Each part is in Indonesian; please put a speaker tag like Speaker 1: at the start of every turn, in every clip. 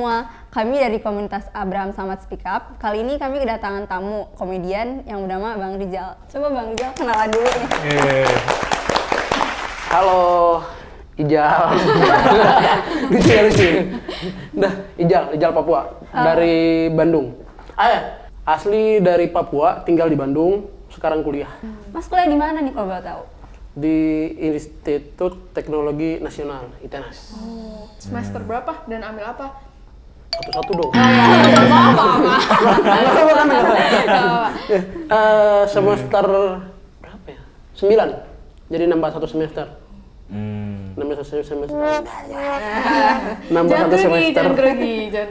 Speaker 1: semua, kami dari komunitas Abraham Samad Speak Up. Kali ini kami kedatangan tamu komedian yang bernama Bang Rizal. Coba Bang Rizal kenalan dulu nih.
Speaker 2: Halo, Ijal. Lucu. Nah, Ijal Papua dari Bandung. Asli dari Papua, tinggal di Bandung, sekarang kuliah.
Speaker 1: Mas kuliah di mana nih kalau boleh tahu?
Speaker 2: Di Institut Teknologi Nasional, ITENAS.
Speaker 3: Semester berapa dan ambil apa?
Speaker 2: Satu-satu dong. Semester berapa ya? 9. Jadi nambah satu semester. Nambah satu semester. Nambah satu semester.
Speaker 3: Jangan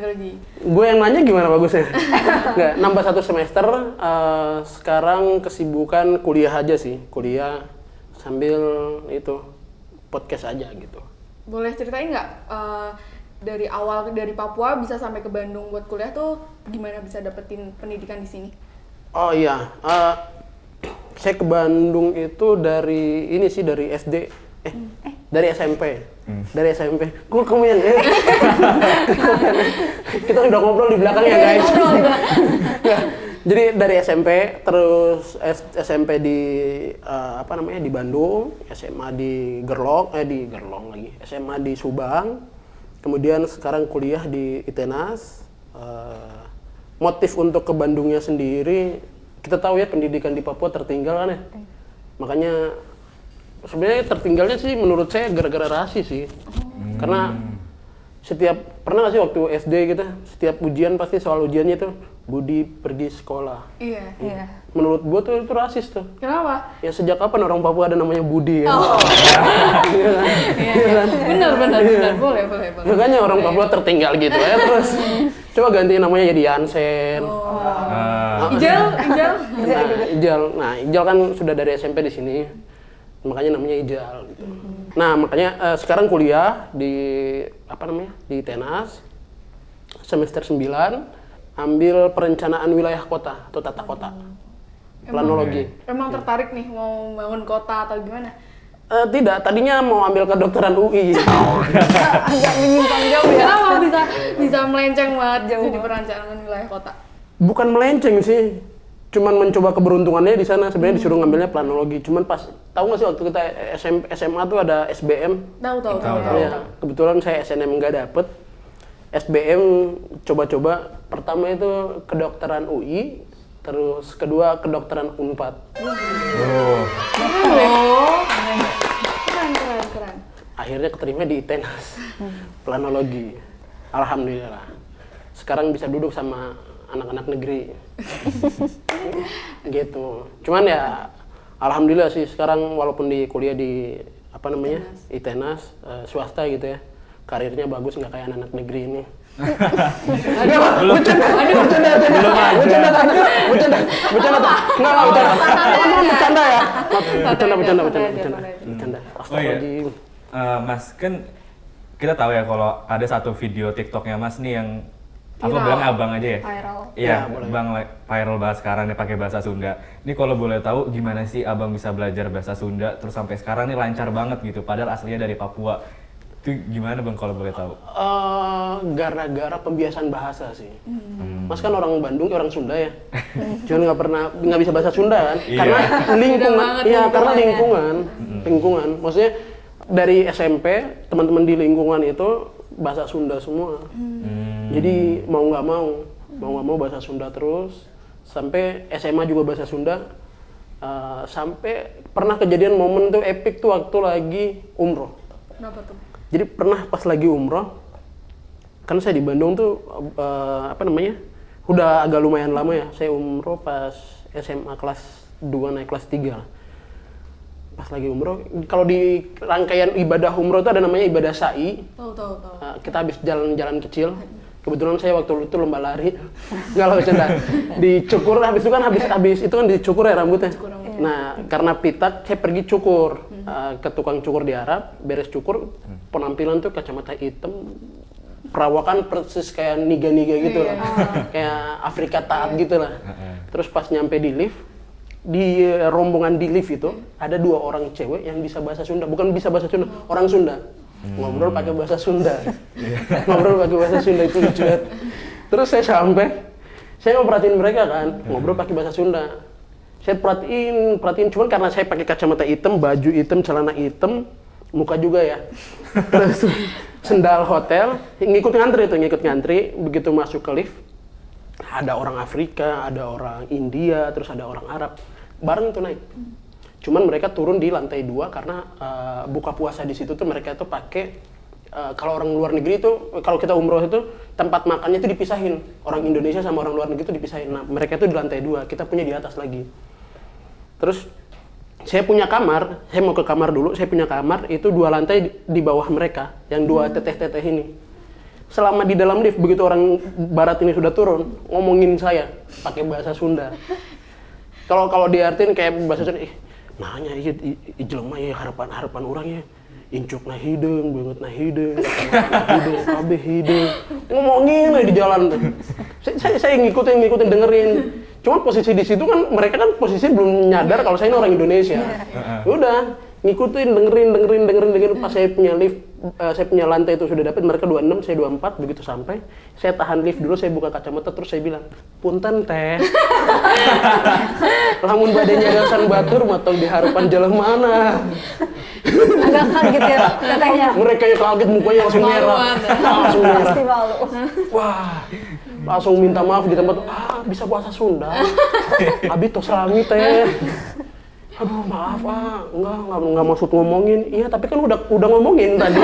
Speaker 3: grogi.
Speaker 2: Gue yang nanya gimana bagusnya? Nggak, nambah satu semester. Sekarang kesibukan kuliah aja sih. Kuliah sambil itu podcast aja gitu.
Speaker 3: Boleh ceritain nggak dari awal dari Papua bisa sampai ke Bandung buat kuliah tuh gimana bisa dapetin pendidikan di sini?
Speaker 2: Oh iya, saya ke Bandung itu dari SD, dari SMP. Dari SMP. Gue kemudian kita udah ngobrol di belakang ya guys. Jadi dari SMP, terus SMP di di Bandung, SMA di Gerlong lagi, SMA di Subang, kemudian sekarang kuliah di ITENAS. Motif untuk ke Bandungnya sendiri, kita tahu ya pendidikan di Papua tertinggal kan ya, makanya sebenarnya tertinggalnya sih menurut saya gara-gara rasi sih, karena pernah nggak sih waktu SD gitu, setiap ujian pasti soal ujiannya itu Budi pergi sekolah.
Speaker 3: Iya.
Speaker 2: Menurut gua tuh itu rasis tuh.
Speaker 3: Kenapa?
Speaker 2: Ya sejak kapan orang Papua ada namanya Budi ya?
Speaker 3: Iya. Benar. Boleh.
Speaker 2: Makanya orang Papua tertinggal gitu ya terus. Coba ganti namanya jadi Yansen.
Speaker 3: Ijal.
Speaker 2: Nah, Ijal kan sudah dari SMP di sini. Makanya namanya Ijal gitu. Nah, makanya sekarang kuliah di di TENAS semester 9. Ambil perencanaan wilayah kota atau tata kota, planologi.
Speaker 3: Emang tertarik nih mau bangun kota atau gimana?
Speaker 2: Tidak, tadinya mau ambil kedokteran UI.
Speaker 1: Agak menyimpang jauh ya.
Speaker 3: Kenapa bisa melenceng banget jauh di perencanaan wilayah kota?
Speaker 2: Bukan melenceng sih, cuman mencoba keberuntungannya di sana. Sebenarnya disuruh ngambilnya planologi, cuman pas tahu nggak sih waktu kita SMA tuh ada SBM.
Speaker 3: Tahu.
Speaker 2: Ya, kebetulan saya SNM nggak dapet. SBM coba-coba, pertama itu kedokteran UI, terus kedua kedokteran Unpad.
Speaker 3: Keren.
Speaker 2: Akhirnya keterima di ITENAS, planologi. Alhamdulillah. Sekarang bisa duduk sama anak-anak negeri. Gitu. Cuman ya, alhamdulillah sih sekarang walaupun di kuliah di ITENAS, swasta gitu ya. Karirnya bagus, nggak kayak anak negeri ini. Bercanda.
Speaker 4: Astagfirullahaladzim. Mas, kan kita tahu ya kalau ada satu video TikToknya Mas nih yang aku bilang abang aja ya.
Speaker 1: Viral.
Speaker 4: Iya, bang viral banget sekarang nih pakai bahasa Sunda. Ini kalau boleh tahu gimana sih abang bisa belajar bahasa Sunda terus sampai sekarang nih lancar banget gitu, padahal aslinya dari Papua. Itu gimana bang kalau boleh tahu?
Speaker 2: Gara-gara pembiasaan bahasa sih. Mas kan orang Bandung, orang Sunda ya. Cuman nggak bisa bahasa Sunda kan?
Speaker 4: Iya.
Speaker 2: Karena lingkungan. Iya, karena
Speaker 3: lingkungan.
Speaker 2: lingkungan. Maksudnya dari SMP teman-teman di lingkungan itu bahasa Sunda semua. Jadi mau nggak mau bahasa Sunda terus. Sampai SMA juga bahasa Sunda. Sampai pernah kejadian momen tuh epic tuh waktu lagi umroh.
Speaker 3: Kenapa tuh?
Speaker 2: Jadi pernah pas lagi umroh, kan saya di Bandung tuh udah agak lumayan lama ya. Saya umroh pas SMA kelas 2 naik kelas 3. Pas lagi umroh, kalau di rangkaian ibadah umroh itu ada namanya ibadah sa'i.
Speaker 3: Tahu.
Speaker 2: Kita habis jalan-jalan kecil. Kebetulan saya waktu itu lomba lari. Enggak lah, bercanda. Dicukur habis itu kan dicukur ya rambutnya. Nah, karena pitak saya pergi cukur. Ke tukang cukur di Arab, beres cukur, penampilan tuh kacamata hitam, perawakan persis kayak niga-niga gitu lah. Kayak Afrika taat gitu lah. Terus pas nyampe di lift, di rombongan di lift itu ada 2 orang cewek yang bisa bahasa Sunda, bukan bisa bahasa Sunda, orang Sunda. ngobrol pakai bahasa Sunda. Ngobrol pakai bahasa Sunda itu lucu banget. Terus saya mau perhatiin mereka kan, ngobrol pakai bahasa Sunda. Saya perhatiin, cuman karena saya pakai kacamata hitam, baju hitam, celana hitam, muka juga ya. Terus sendal hotel, ngikut ngantri, begitu masuk ke lift, ada orang Afrika, ada orang India, terus ada orang Arab, bareng tuh naik. Cuman mereka turun di lantai 2 karena buka puasa di situ tuh mereka tuh pakai kalau orang luar negeri itu kalau kita umroh itu tempat makannya itu dipisahin, orang Indonesia sama orang luar negeri itu dipisahin. Nah mereka itu di lantai 2, kita punya di atas lagi. Terus saya punya kamar, saya mau ke kamar dulu, saya punya kamar itu 2 lantai di bawah mereka, yang 2 teteh-teteh ini. Selama di dalam lift, begitu orang barat ini sudah turun, ngomongin saya pakai bahasa Sunda. Kalau diartin kayak bahasa Sunda, nanya jelema ya harapan orang ya. Incuk na hideung, beungeut na hideung, kabeh hideung. Ngomongin di jalan. Saya ngikutin dengerin. Cuma posisi di situ kan mereka kan posisi belum nyadar kalau saya ini orang Indonesia. Udah ngikutin dengerin pas saya punya lift, saya punya lantai itu sudah dapat, mereka 26, saya 24, begitu sampai saya tahan lift dulu, saya buka kacamata terus saya bilang, "Punten teh." Lamun badenya gasan batur matong di harapan jalan mana.
Speaker 1: Agak kaget ya tetehnya.
Speaker 2: Mereka yang kaget mukanya langsung merah. Langsung merah.
Speaker 1: Pasti malu.
Speaker 2: Wah, langsung minta maaf di tempat, bisa bahasa Sunda. Abi tos rami teh. Aduh maaf enggak maksud ngomongin. Iya tapi kan udah ngomongin tadi.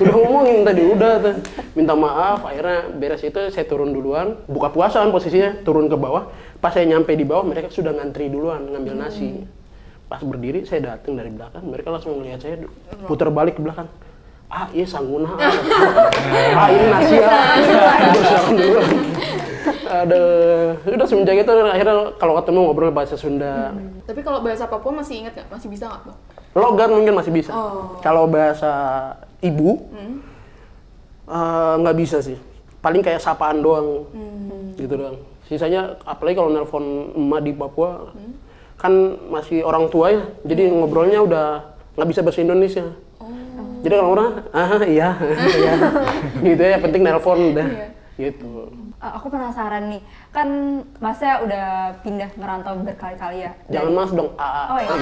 Speaker 2: Udah ngomongin tadi, udah tuh. Minta maaf, akhirnya beres itu saya turun duluan. Buka puasa kan posisinya, turun ke bawah. Pas saya nyampe di bawah mereka sudah ngantri duluan ngambil nasi. Pas berdiri saya datang dari belakang, mereka langsung melihat saya putar balik ke belakang. Iya sangguna. Ini nasi ya. Bersiapan dulu. Udah semenjak itu akhirnya kalau ketemu ngobrol bahasa Sunda.
Speaker 3: Tapi kalau bahasa Papua masih ingat nggak? Masih bisa nggak, Bang?
Speaker 2: Logat mungkin masih bisa. Kalau bahasa ibu nggak bisa sih. Paling kayak sapaan doang, gitu doang. Sisanya apalagi kalau nelpon emak di Papua, kan masih orang tua ya. Jadi ngobrolnya udah nggak bisa bahasa Indonesia. Jadi kalau orang, iya, gitu ya. Penting nelpon udah, gitu.
Speaker 1: Aku penasaran nih, kan Masnya udah pindah merantau berkali-kali ya?
Speaker 2: Jangan Mas dong,
Speaker 1: Oh iya.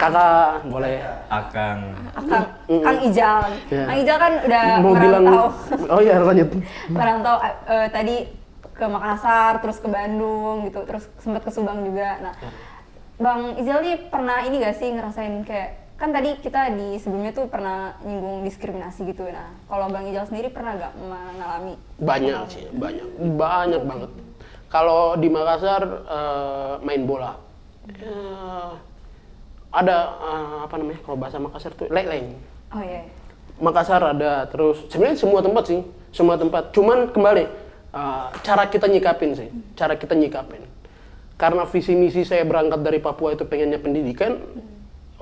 Speaker 1: Kakak boleh.
Speaker 4: Akang.
Speaker 1: Kang Ijal.
Speaker 2: Yeah.
Speaker 1: Kang Ijal kan udah
Speaker 2: mau bilang,
Speaker 1: merantau.
Speaker 2: oh iya lanjut.
Speaker 1: Merantau tadi ke Makassar, terus ke Bandung gitu, terus sempat ke Subang juga. Nah, Bang Ijal nih pernah ini gak sih ngerasain kayak, kan tadi kita di sebelumnya tuh pernah nyinggung diskriminasi gitu. Nah, kalau Bang Ijal sendiri pernah gak mengalami?
Speaker 2: Banyak sih, banyak banget. Kalau di Makassar main bola, ada apa namanya? Kalau bahasa Makassar tuh leleng.
Speaker 1: Oh iya.
Speaker 2: Makassar ada, terus sebenarnya semua tempat sih, semua tempat. Cuman kembali cara kita nyikapin sih, cara kita nyikapin. Karena visi misi saya berangkat dari Papua itu pengennya pendidikan.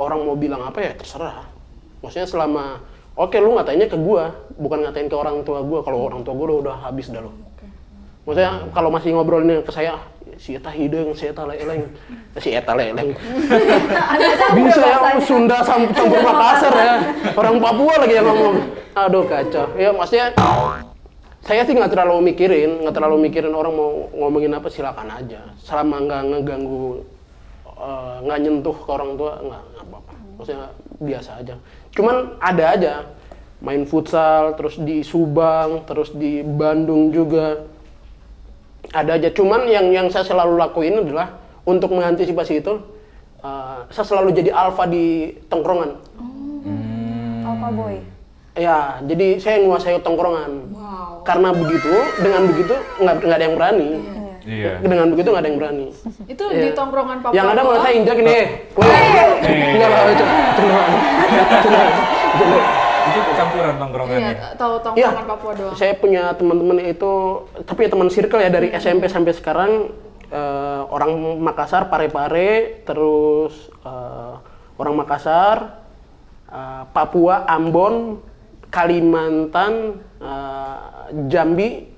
Speaker 2: Orang mau bilang apa ya terserah. Maksudnya selama oke, lu ngatainnya ke gua, bukan ngatain ke orang tua gua. Kalau orang tua gua udah habis dah lo. Maksudnya kalau masih ngobrolnya ke saya, si eta hideung, si eta leleng. Si eta leleng. Bisa ya Sunda campur Makassar ya. Orang Papua lagi yang ngomong. Aduh kacau. Ya maksudnya saya sih nggak terlalu mikirin orang mau ngomongin apa, silakan aja. Selama nggak ngeganggu, nggak nyentuh ke orang tua, nggak apa-apa. Maksudnya biasa aja. Cuman ada aja main futsal, terus di Subang, terus di Bandung juga ada aja. Cuman yang saya selalu lakuin adalah untuk mengantisipasi itu, saya selalu jadi alpha di tongkrongan.
Speaker 1: Alpha boy.
Speaker 2: Ya, jadi saya nguasai tongkrongan.
Speaker 3: Wow.
Speaker 2: Karena dengan begitu nggak ada yang berani.
Speaker 4: Iya.
Speaker 2: Dengan begitu nggak ada yang berani.
Speaker 3: Itu di tongkrongan Papua.
Speaker 2: Yang ada malah saya injak ini. Enggak lah,
Speaker 4: Itu campuran tongkrongannya.
Speaker 3: Iya, tahu tongkrongan Papua doang.
Speaker 2: Saya punya teman-teman itu, tapi ya teman circle ya dari SMP sampai sekarang, orang Makassar, Pare-Pare, terus orang Makassar, Papua, Ambon, Kalimantan, Jambi,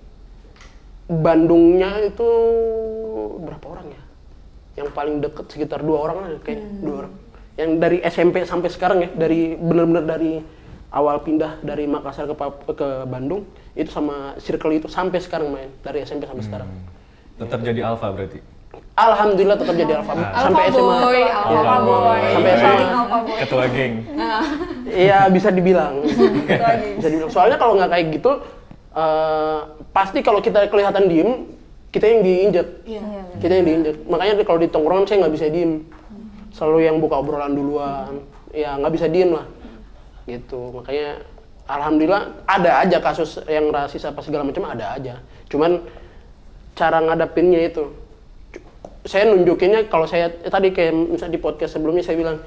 Speaker 2: Bandungnya itu berapa orang ya? yang paling deket sekitar 2 orang lah kayaknya, 2 orang. Yang dari SMP sampai sekarang ya, dari bener-bener dari awal pindah dari Makassar ke Bandung, itu sama circle itu sampai sekarang main, dari SMP sampai sekarang.
Speaker 4: Tetap jadi alpha berarti.
Speaker 2: Alhamdulillah tetap jadi alpha sampai
Speaker 3: Alpha
Speaker 2: SMA.
Speaker 3: boy, alpha boy.
Speaker 2: Sampai SMA.
Speaker 4: Ketua geng.
Speaker 2: Iya bisa dibilang. Bisa dibilang. Soalnya kalau nggak kayak gitu, pasti kalau kita kelihatan diem, kita yang diinjek.
Speaker 3: Iya.
Speaker 2: Kita yang diinjek. Makanya kalau di tongkrongan saya nggak bisa diem. Selalu yang buka obrolan duluan. Ya nggak bisa diem lah. Gitu. Makanya alhamdulillah ada aja kasus yang rasis apa segala macam ada aja. Cuman cara ngadapinnya itu. Saya nunjukinnya kalau saya tadi kayak misalnya di podcast sebelumnya saya bilang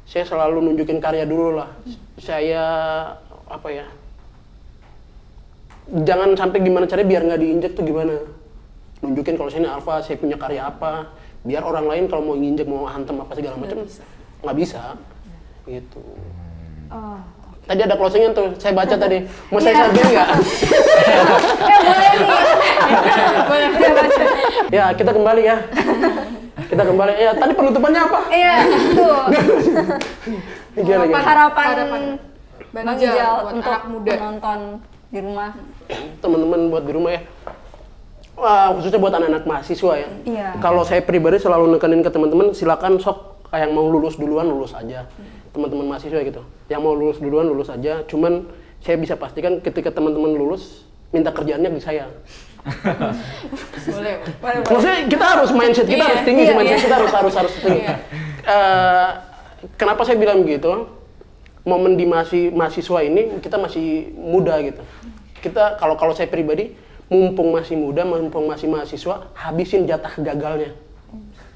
Speaker 2: saya selalu nunjukin karya dulu lah. Saya apa ya? Jangan sampai gimana caranya biar nggak diinjek tuh gimana? Nunjukin kalau saya ini alpha, saya punya karya apa. Biar orang lain kalau mau nginjek, mau hantem apa segala macam nggak bisa. Gitu.
Speaker 1: Oh.
Speaker 2: Tadi ada closingnya tuh, saya baca tadi. Mau saya sambil nggak?
Speaker 1: Boleh nih. Boleh baca.
Speaker 2: Ya kita kembali ya. Kita kembali. Ya tadi penutupannya apa?
Speaker 1: Iya, itu.
Speaker 2: Gimana?
Speaker 1: Harapan
Speaker 3: Bang
Speaker 1: Bang
Speaker 3: Ijal
Speaker 1: Ijal
Speaker 3: buat
Speaker 1: untuk
Speaker 3: anak muda.
Speaker 1: menonton di rumah.
Speaker 2: Teman-teman buat di rumah ya. Wah, khususnya buat anak-anak mahasiswa ya.
Speaker 1: Iya.
Speaker 2: Kalau saya pribadi selalu nekenin ke teman-teman, silakan sok yang mau lulus duluan lulus aja. Teman-teman mahasiswa gitu. Yang mau lulus duluan lulus aja. Cuman saya bisa pastikan ketika teman-teman lulus, minta kerjaannya di saya.
Speaker 3: Boleh.
Speaker 2: Maksudnya kita harus mindset kita harus tinggi, mindset kita harus tinggi. Kenapa saya bilang begitu? Momen di mahasiswa ini kita masih muda gitu. Kita kalau saya pribadi, mumpung masih muda, mumpung masih mahasiswa, habisin jatah gagalnya.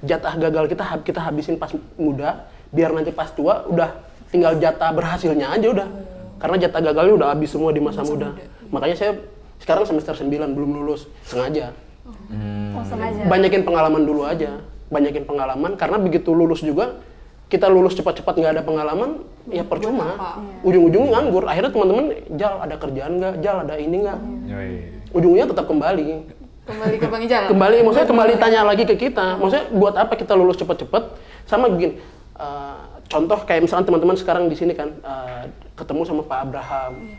Speaker 2: Jatah gagal kita habisin pas muda, biar nanti pas tua udah tinggal jatah berhasilnya aja udah. Karena jatah gagalnya udah habis semua di masa muda. Makanya saya sekarang semester 9 belum lulus, sengaja.
Speaker 1: Oh, sengaja.
Speaker 2: Banyakin pengalaman dulu aja. Banyakin pengalaman karena begitu lulus juga kita lulus cepat-cepat nggak ada pengalaman, ya percuma. Ujung-ujungnya nganggur. Akhirnya teman-teman, Jal ada kerjaan nggak? Jal ada ini nggak? Ujungnya tetap kembali.
Speaker 3: Kembali ke Bang Ijal.
Speaker 2: Maksudnya kembali tanya lagi ke kita. Maksudnya buat apa kita lulus cepat-cepat? Sama begini. Contoh kayak misalnya teman-teman sekarang di sini kan ketemu sama Pak Abraham.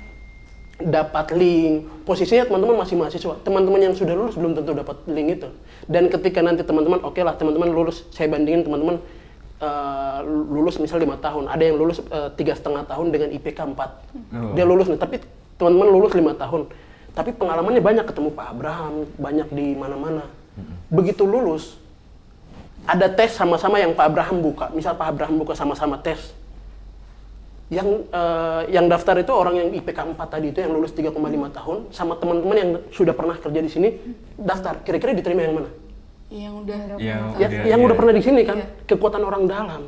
Speaker 2: Dapat link, posisinya teman-teman masih mahasiswa. Teman-teman yang sudah lulus belum tentu dapat link itu. Dan ketika nanti teman-teman, oke lah teman-teman lulus, saya bandingin teman-teman lulus misal 5 tahun. Ada yang lulus 3,5 tahun dengan IPK 4. Dia lulus nih, tapi teman-teman lulus 5 tahun. Tapi pengalamannya banyak, ketemu Pak Abraham, banyak di mana-mana. Begitu lulus, ada tes sama-sama yang Pak Abraham buka. Misal Pak Abraham buka sama-sama tes. Yang daftar itu orang yang IPK 4 tadi itu yang lulus 3,5 tahun sama teman-teman yang sudah pernah kerja di sini daftar. Kira-kira diterima yang mana?
Speaker 3: Yang udah.
Speaker 2: Yang udah pernah di sini kan? Kekuatan orang dalam.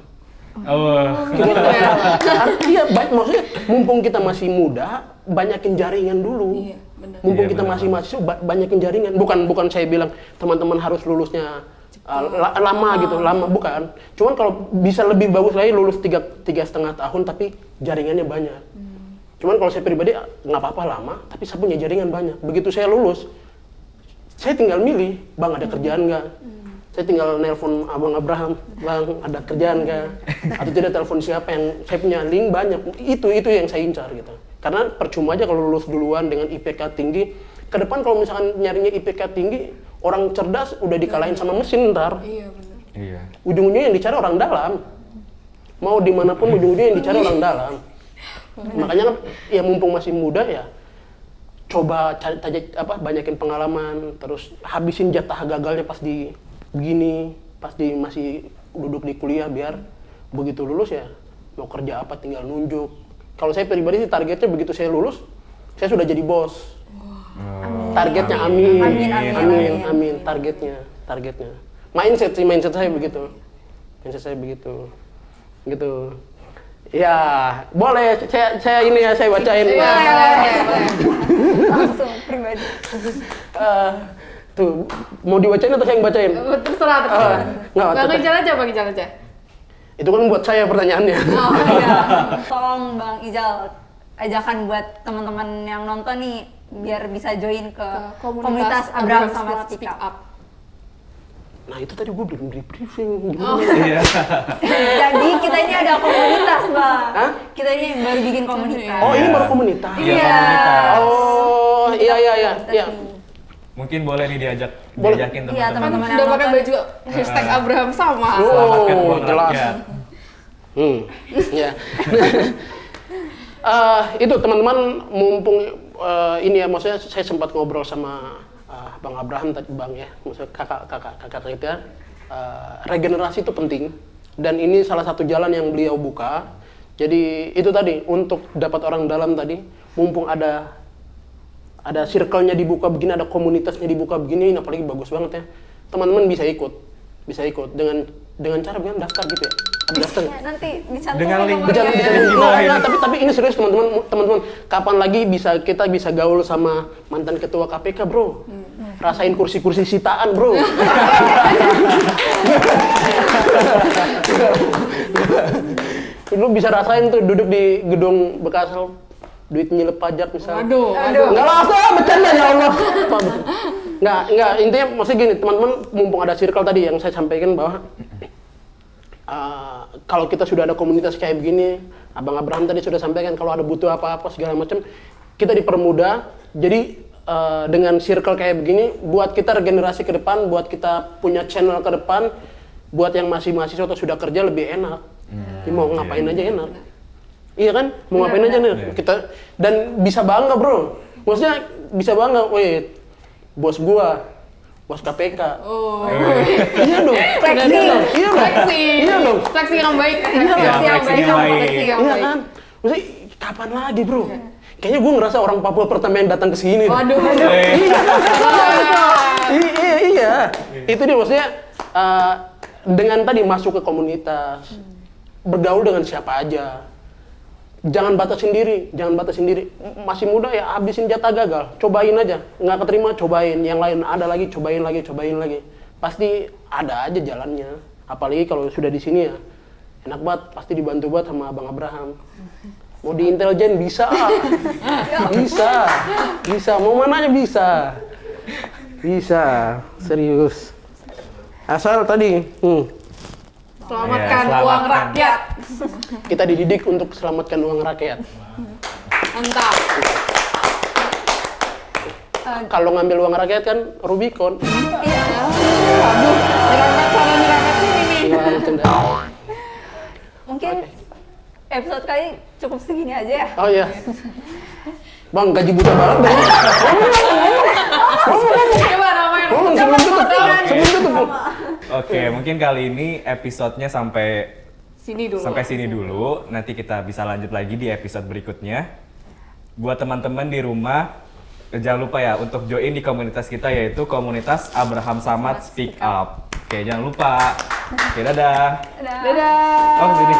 Speaker 2: Iya, maksudnya mumpung kita masih muda, banyakin jaringan dulu.
Speaker 3: Iya, benar.
Speaker 2: Mumpung kita masih mahasiswa, banyakin jaringan. Bukan saya bilang teman-teman harus lulusnya lama gitu, lama bukan. Cuman kalau bisa lebih bagus lagi lulus 3,5 tahun tapi jaringannya banyak. Cuman kalau saya pribadi nggak apa-apa lama, tapi saya punya jaringan banyak. Begitu saya lulus, saya tinggal milih, Bang ada kerjaan nggak? Saya tinggal nelpon Abang Abraham, Bang ada kerjaan nggak? Atau tidak telepon siapa yang saya punya link banyak. Itu yang saya incar gitu. Karena percuma aja kalau lulus duluan dengan IPK tinggi. Ke depan kalau misalkan nyarinya IPK tinggi, orang cerdas udah dikalahin sama mesin ntar.
Speaker 3: Iya benar.
Speaker 4: Iya.
Speaker 2: Ujung-ujungnya yang dicari orang dalam. Mau dimanapun ujung-ujungnya yang dicari orang dalam. Makanya kan ya mumpung masih muda ya coba banyakin pengalaman, terus habisin jatah gagalnya pas di begini, pas di masih duduk di kuliah biar begitu lulus ya mau kerja apa tinggal nunjuk. Kalau saya pribadi sih targetnya begitu saya lulus, saya sudah jadi bos. Targetnya amin, targetnya. Mindset saya begitu. Gitu. Ya, boleh saya ini ya saya bacain.
Speaker 1: Langsung pribadi.
Speaker 2: Tuh, mau dibacain atau saya yang bacain?
Speaker 3: Terserah. Bang Ijal aja.
Speaker 2: Itu kan buat saya pertanyaannya.
Speaker 1: Oh iya. Tolong Bang Ijal ajakan buat teman-teman yang nonton nih biar bisa join ke komunitas Abraham sama Speak Up.
Speaker 2: Nah itu tadi gue belum di briefing gimana?
Speaker 4: Iya.
Speaker 1: Jadi kita ini ada komunitas, Bang.
Speaker 2: Hah?
Speaker 1: Kita ini baru bikin komunitas.
Speaker 2: Oh ini
Speaker 4: Iya.
Speaker 2: baru komunitas.
Speaker 4: Iya, komunitas.
Speaker 2: Oh iya.
Speaker 4: Mungkin boleh nih
Speaker 2: Boleh.
Speaker 4: diajakin
Speaker 1: Iya,
Speaker 4: teman-teman.
Speaker 1: teman-teman.
Speaker 3: Udah pakai baju hashtag Abraham sama.
Speaker 4: Selamatkan
Speaker 2: Oh,
Speaker 4: uang
Speaker 2: jelas.
Speaker 4: rakyat.
Speaker 2: Ya. Itu teman-teman mumpung ini ya, maksudnya saya sempat ngobrol sama Bang Abraham tadi, Bang ya, maksudnya kakak kita, regenerasi itu penting dan ini salah satu jalan yang beliau buka. Jadi itu tadi untuk dapat orang dalam tadi, mumpung ada circle-nya dibuka begini, ada komunitasnya dibuka begini, ini apalagi bagus banget ya. Teman-teman bisa ikut dengan cara bilang daftar gitu ya. Ada daftar.
Speaker 1: Ya, nanti dicantumin
Speaker 4: Dengan link
Speaker 1: nomornya.
Speaker 4: Bisa.
Speaker 2: Tapi ini serius teman-teman, kapan lagi kita bisa gaul sama mantan ketua KPK, Bro? Rasain kursi-kursi sitaan, Bro. Lu bisa rasain tuh duduk di gedung bekas duit nyilep pajak misalnya.
Speaker 3: Aduh.
Speaker 2: Enggak lah, bercanda ya Allah. Enggak, intinya maksudnya gini, teman-teman, mumpung ada circle tadi yang saya sampaikan bahwa kalau kita sudah ada komunitas kayak begini, Abang Abraham tadi sudah sampaikan kalau ada butuh apa-apa segala macam, kita dipermudah. Jadi dengan circle kayak begini, buat kita regenerasi ke depan, buat kita punya channel ke depan, buat yang masih mahasiswa atau sudah kerja lebih enak. Jadi mau ngapain aja enak. Iya kan? Mau ngapain aja nih kita, dan bisa bangga, Bro. Maksudnya bisa bangga, weh, bos gua, bos KPK.
Speaker 3: Oh.
Speaker 2: Iya dong.
Speaker 1: Flexing.
Speaker 2: Iya dong.
Speaker 3: Flexing.
Speaker 2: Iya dong.
Speaker 3: Flexing yang baik.
Speaker 1: Flexing yang
Speaker 4: flexing yang baik.
Speaker 3: Flexing yang
Speaker 2: Iya
Speaker 3: baik.
Speaker 2: kan? Maksudnya kapan lagi, Bro? Kayaknya gue ngerasa orang Papua pertama yang datang ke sini.
Speaker 3: Waduh.
Speaker 2: Iya. Itu dia maksudnya dengan tadi masuk ke komunitas, bergaul dengan siapa aja. Jangan batasin diri. Masih muda ya, habisin jatah gagal. Cobain aja. Nggak keterima, cobain. Yang lain ada lagi, cobain lagi. Pasti ada aja jalannya. Apalagi kalau sudah di sini ya, enak banget. Pasti dibantu banget sama Abang Abraham. Mau di intelijen bisa. Bisa. Mau mana aja bisa. Serius. Asal tadi,
Speaker 3: Selamatkan
Speaker 4: Iya,
Speaker 3: uang
Speaker 4: selamatkan.
Speaker 3: rakyat.
Speaker 2: kita dididik untuk selamatkan uang rakyat.
Speaker 3: Mantap.
Speaker 2: Kalau ngambil uang rakyat kan Rubicon.
Speaker 3: Waduh, nyerangkat sini nih.
Speaker 2: Iya, bercanda.
Speaker 1: Mungkin episode kali cukup segini aja ya.
Speaker 2: Oh iya. Bang, gaji buta banget. Bang.
Speaker 3: Coba namanya.
Speaker 2: Ngomong sebelum tutup.
Speaker 4: Oke, mungkin kali ini episodenya sampai
Speaker 3: Sini dulu.
Speaker 4: Nanti kita bisa lanjut lagi di episode berikutnya. Buat teman-teman di rumah, jangan lupa ya untuk join di komunitas kita, yaitu komunitas Abraham Samad Speak Up. Oke, jangan lupa. Oke, dadah.
Speaker 1: Dadah.
Speaker 3: Dadah.
Speaker 4: Oh, sini.